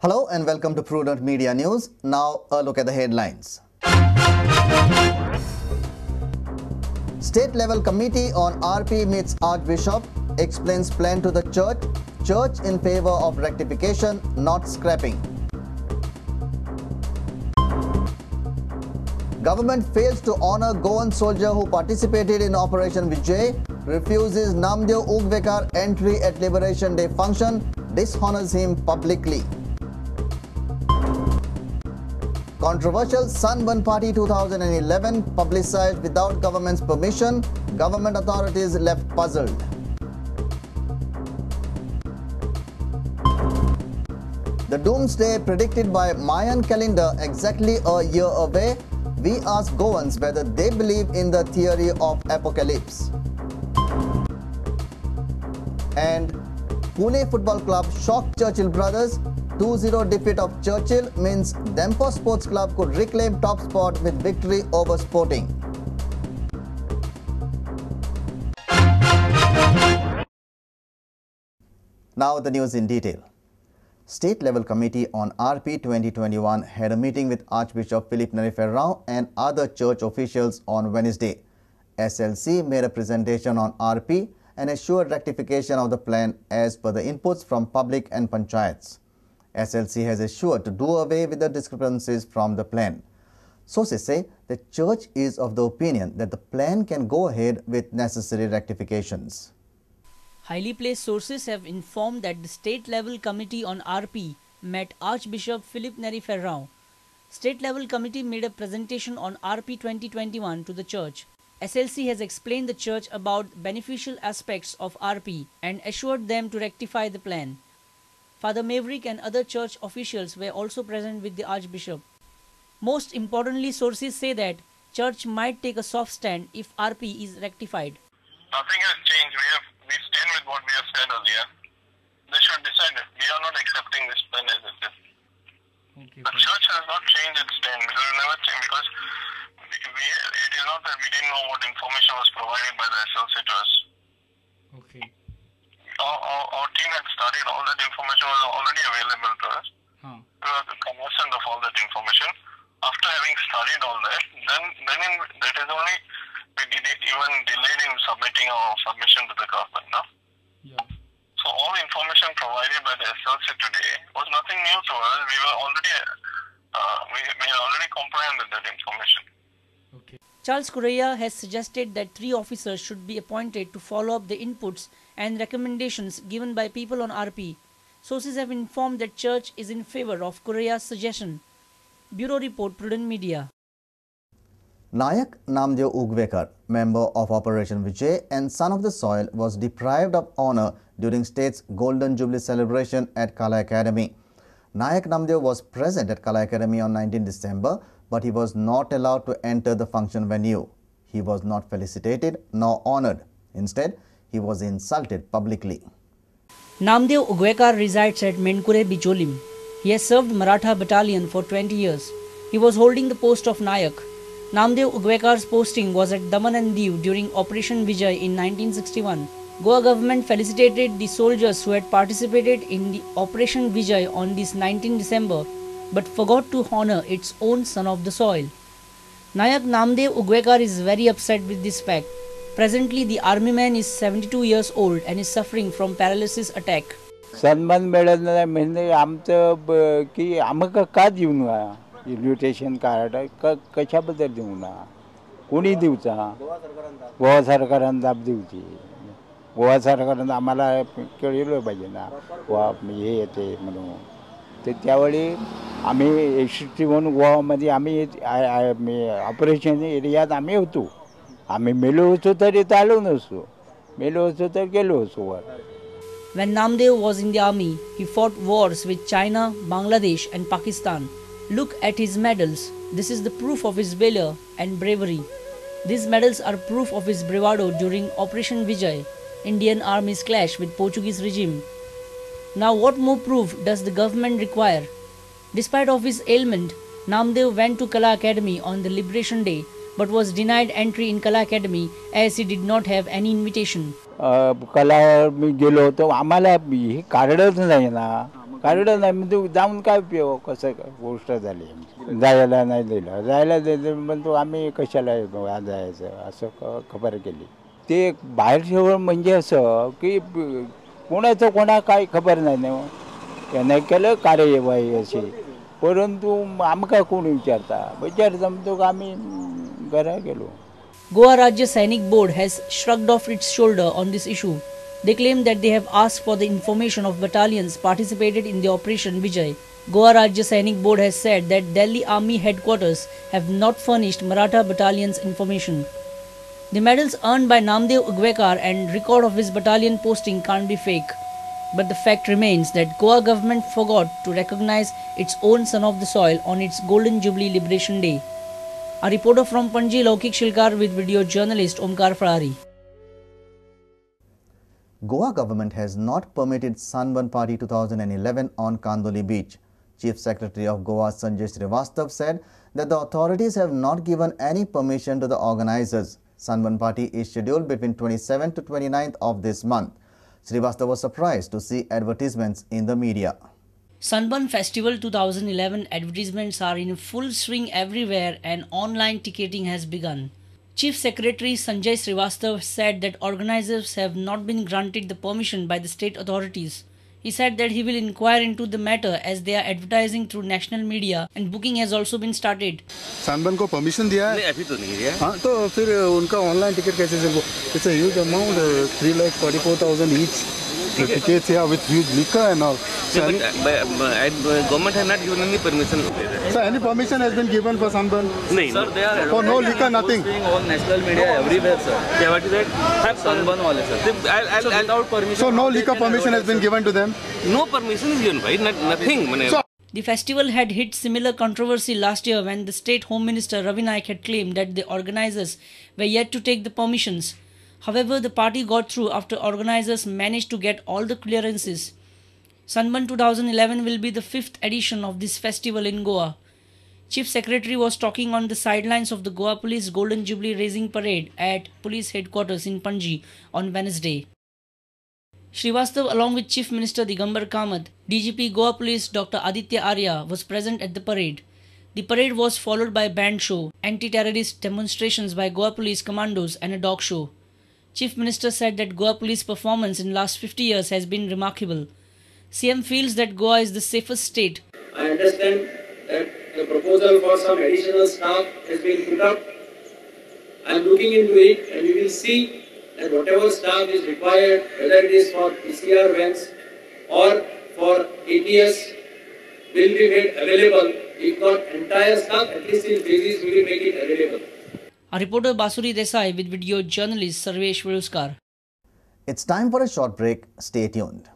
Hello and welcome to Prudent Media News. Now a look at the headlines. State level committee on RP meets Archbishop, explains plan to the church. Church in favor of rectification, not scrapping. Government fails to honor Goan soldier who participated in Operation Vijay, refuses Namdev Ugvekar entry at Liberation Day function, dishonors him publicly. Controversial Sun 1 Party 2011 publicized without government's permission, government authorities left puzzled. The doomsday predicted by Mayan calendar exactly a year away. We ask Goans whether they believe in the theory of apocalypse. And Pune Football Club shocked Churchill brothers. 2-0 defeat of Churchill means Dempo Sports Club could reclaim top spot with victory over Sporting. Now the news in detail. State level committee on RP 2021 had a meeting with Archbishop Philip Neri Ferrão and other church officials on Wednesday. SLC made a presentation on RP and assured rectification of the plan as per the inputs from public and panchayats. SLC has assured to do away with the discrepancies from the plan. Sources say the church is of the opinion that the plan can go ahead with necessary rectifications. Highly placed sources have informed that the state-level committee on RP met Archbishop Philip Neri Ferrão. State-level committee made a presentation on RP 2021 to the church. SLC has explained the church about beneficial aspects of RP and assured them to rectify the plan. Father Maverick and other church officials were also present with the Archbishop. Most importantly, sources say that church might take a soft stand if RP is rectified. Nothing has changed. We stand with what we have said earlier. They should decide it. We are not accepting this plan as it is. Okay, the church has not changed its stand. It will never change because it is not that we didn't know what information was provided by the SLC to us. Okay. Our team had studied all that information was already available to us. We were conversant of all that information. After having studied all that, that is only we even delayed in submitting our submission to the government. No? Yeah. So all information provided by the SLC today was nothing new to us. We were already we had already comprehended that information. Okay. Charles Correa has suggested that 3 officers should be appointed to follow up the inputs and recommendations given by people on RP. Sources have informed that church is in favor of Correa's suggestion. Bureau Report, Prudent Media. Nayak Namdev Ugvekar, member of Operation Vijay and son of the soil, was deprived of honor during state's Golden Jubilee celebration at Kala Academy. Nayak Namdev was present at Kala Academy on 19 December, but he was not allowed to enter the function venue. He was not felicitated nor honored. Instead, he was insulted publicly. Namdev Ugvekar resides at Menkure Bicholim. He has served Maratha battalion for 20 years. He was holding the post of Nayak. Namdev Ugvekar's posting was at Daman and Diu during Operation Vijay in 1961. Goa government felicitated the soldiers who had participated in the Operation Vijay on this 19 December, but forgot to honor its own son of the soil. Nayak Namdev Ugvekar is very upset with this fact. Presently, the army man is 72 years old and is suffering from paralysis attack. सन्मान मिळत नाही म्हणजे आमचं की आम्हाला का देऊ ना इन्व्हिटेशन कार्ड कशाबद्दल देऊ ना कोणी देऊचा गोवा सरकारान दाब देऊची गोवा सरकारान आम्हाला कळलं पाहिजे ना वा हे येते म्हणून तर त्यावेळी आम्ही 61 गोवामध्ये आम्ही ऑपरेशन एरियात आम्ही होतो. आम्ही मेलो असतो तर इथं आलो नसतो, मेलो असतो तर गेलो असतो वर. When Namdev was in the army, he fought wars with China, Bangladesh and Pakistan. Look at his medals. This is the proof of his valor and bravery. These medals are proof of his bravado during Operation Vijay, Indian Army's clash with Portuguese regime. Now what more proof does the government require? Despite of his ailment, Namdev went to Kala Academy on the Liberation Day but was denied entry in Kala Academy as he did not have any invitation. कला मी गेलो होतो, आम्हाला हे कार्डच नाही ना, card नाही म्हणजे जाऊन काय उपयोग, कसं गोष्ट झाली. जायला नाही दिलं, जायला दिलं म्हणतो आम्ही कशाला जायचं असं खबर केली. ते बाहेर म्हणजे असं की कोणाचं कोणा काय खबर नाही ना, त्याने केलं कार्यवाही अशी, परंतु आमका कोण विचारता म्हणतो का आम्ही घरा गेलो. Goa Rajya Sainik Board has shrugged off its shoulder on this issue. They claim that they have asked for the information of battalions participated in the Operation Vijay. Goa Rajya Sainik Board has said that Delhi Army headquarters have not furnished Maratha battalions information. The medals earned by Namdev Ugwekar and record of his battalion posting can't be fake. But the fact remains that Goa government forgot to recognize its own son of the soil on its Golden Jubilee Liberation Day. A reporter from Panji, Laukik Shilkar, with video journalist Omkar Farari. Goa government has not permitted Sunburn Party 2011 on Kandoli beach. Chief Secretary of Goa Sanjay Srivastava said that the authorities have not given any permission to the organizers. Sunburn Party is scheduled between 27th to 29th of this month. Srivastava was surprised to see advertisements in the media. Sunburn Festival 2011 advertisements are in full swing everywhere and online ticketing has begun. Chief Secretary Sanjay Srivastava said that organizers have not been granted the permission by the state authorities. He said that he will inquire into the matter as they are advertising through national media and booking has also been started. Sunburn को permission दिया है? नहीं, अभी तो नहीं दिया. हाँ, तो फिर उनका ऑनलाइन टिकट कैसे चल? It's a huge amount, 3,44,000 each. The tickets here with huge liquor and all. So Government has not given any permission. So any permission has been given for Sunburn? No. Sir, they are for no liquor, nothing. On national media everywhere, sir. Yeah, what is that? Have Sunburn wale, sir. I'll without permission. So no liquor permission has been given to them? No permission is given, right? Nothing. So, the festival had hit similar controversy last year when the state Home Minister Ravi Naik had claimed that the organizers were yet to take the permissions. However, the party got through after organizers managed to get all the clearances. Sunburn 2011 will be the 5th edition of this festival in Goa. Chief Secretary was talking on the sidelines of the Goa Police Golden Jubilee Raising Parade at Police Headquarters in Panji on Wednesday. Srivastava along with Chief Minister Digambar Kamath, DGP Goa Police Dr. Aditya Arya was present at the parade. The parade was followed by a band show, anti-terrorist demonstrations by Goa Police commandos and a dog show. Chief Minister said that Goa Police performance in last 50 years has been remarkable. CM feels that Goa is the safest state. I understand that the proposal for some additional staff has been put up. I am looking into it and we will see that whatever staff is required, whether it is for PCR vans or for ATS, will be made available. If not entire staff, at least in phases we will make it available. A reporter Basuri Desai with video journalist Sarvesh Viruskar. It's time for a short break. Stay tuned.